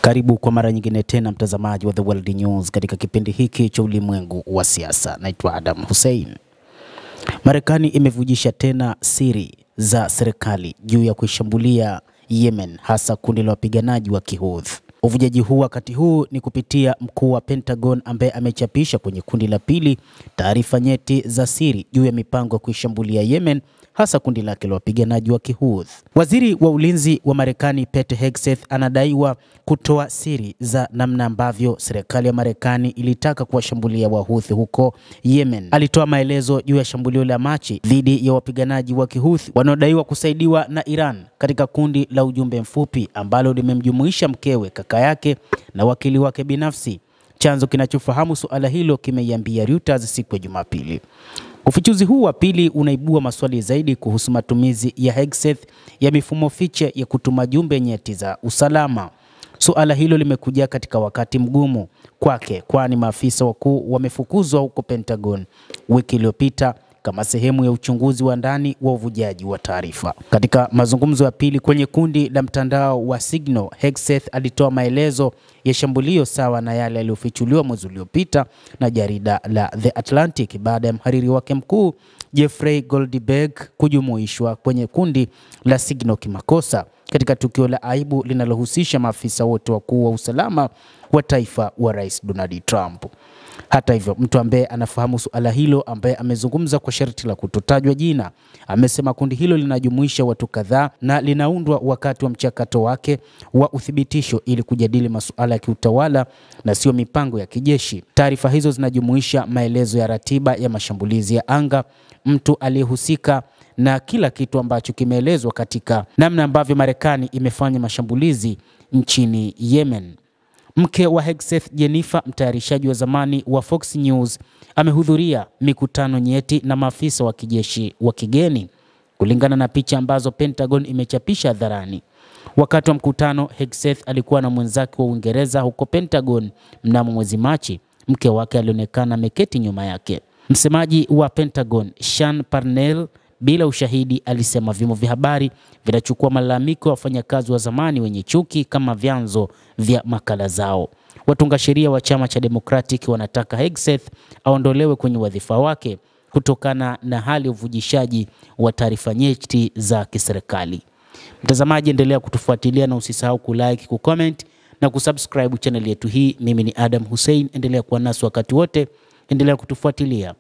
Karibu kwa mara nyingine tena mtazamaji wa The World News katika kipindi hiki cha ulimwengu wa siasa. Naitwa Adam Hussein. Marekani imevujisha tena siri za serikali juu ya kuishambulia Yemen, hasa kundi la wapiganaji wa Kihouthi. Uvujaji huu wakati huu ni kupitia mkuu wa Pentagon ambaye amechapisha kwenye kundi la pili taarifa nyeti za siri juu ya mipango ya kuishambulia Yemen, hasa kundi lake la wapiganaji wa Kihouthi. Waziri wa ulinzi wa Marekani Pete Hegseth anadaiwa kutoa siri za namna ambavyo serikali ya Marekani ilitaka kuwashambulia Wahouthi huko Yemen. Alitoa maelezo juu ya shambulio la Machi dhidi ya wapiganaji wa Kihouthi wanaodaiwa kusaidiwa na Iran katika kundi la ujumbe mfupi ambalo limemjumuisha mkewe, kaka yake na wakili wake binafsi. Chanzo kinachofahamu suala hilo kimeiambia Reuters siku ya Jumapili. Ufichuzi huu wa pili unaibua maswali zaidi kuhusu matumizi ya Hegseth ya mifumo fiche ya kutuma jumbe nyeti za usalama. Suala hilo limekuja katika wakati mgumu kwake, kwani maafisa wakuu wamefukuzwa huko Pentagon wiki iliyopita kama sehemu ya uchunguzi wa ndani wa uvujaji wa taarifa. Katika mazungumzo ya pili kwenye kundi la mtandao wa Signal, Hegseth alitoa maelezo ya shambulio sawa na yale yaliyofichuliwa mwezi uliopita na jarida la The Atlantic baada ya mhariri wake mkuu Jeffrey Goldberg kujumuishwa kwenye kundi la Signal kimakosa katika tukio la aibu linalohusisha maafisa wote wakuu wa usalama wa taifa wa Rais Donald Trump. Hata hivyo, mtu ambaye anafahamu suala hilo ambaye amezungumza kwa sharti la kutotajwa jina, amesema kundi hilo linajumuisha watu kadhaa na linaundwa wakati wa mchakato wake wa uthibitisho ili kujadili masuala ya kiutawala na sio mipango ya kijeshi. Taarifa hizo zinajumuisha maelezo ya ratiba ya mashambulizi ya anga, mtu aliyehusika na kila kitu ambacho kimeelezwa katika namna ambavyo Marekani imefanya mashambulizi nchini Yemen. Mke wa Hegseth, Jennifer, mtayarishaji wa zamani wa Fox News, amehudhuria mikutano nyeti na maafisa wa kijeshi wa kigeni, kulingana na picha ambazo Pentagon imechapisha hadharani. Wakati wa mkutano, Hegseth alikuwa na mwenzake wa Uingereza huko Pentagon mnamo mwezi Machi. Mke wake alionekana ameketi nyuma yake. Msemaji wa Pentagon, Sean Parnell, bila ushahidi alisema vyombo vya habari vinachukua malalamiko ya wafanyakazi wa zamani wenye chuki kama vyanzo vya makala zao. Watunga sheria wa chama cha Democratic wanataka Hegseth aondolewe kwenye wadhifa wake kutokana na hali ya uvujishaji wa taarifa nyeti za kiserikali. Mtazamaji, endelea kutufuatilia na usisahau kulike, kucomment na kusubscribe channel yetu hii. Mimi ni Adam Hussein, endelea kuwa nasi wakati wote, endelea kutufuatilia.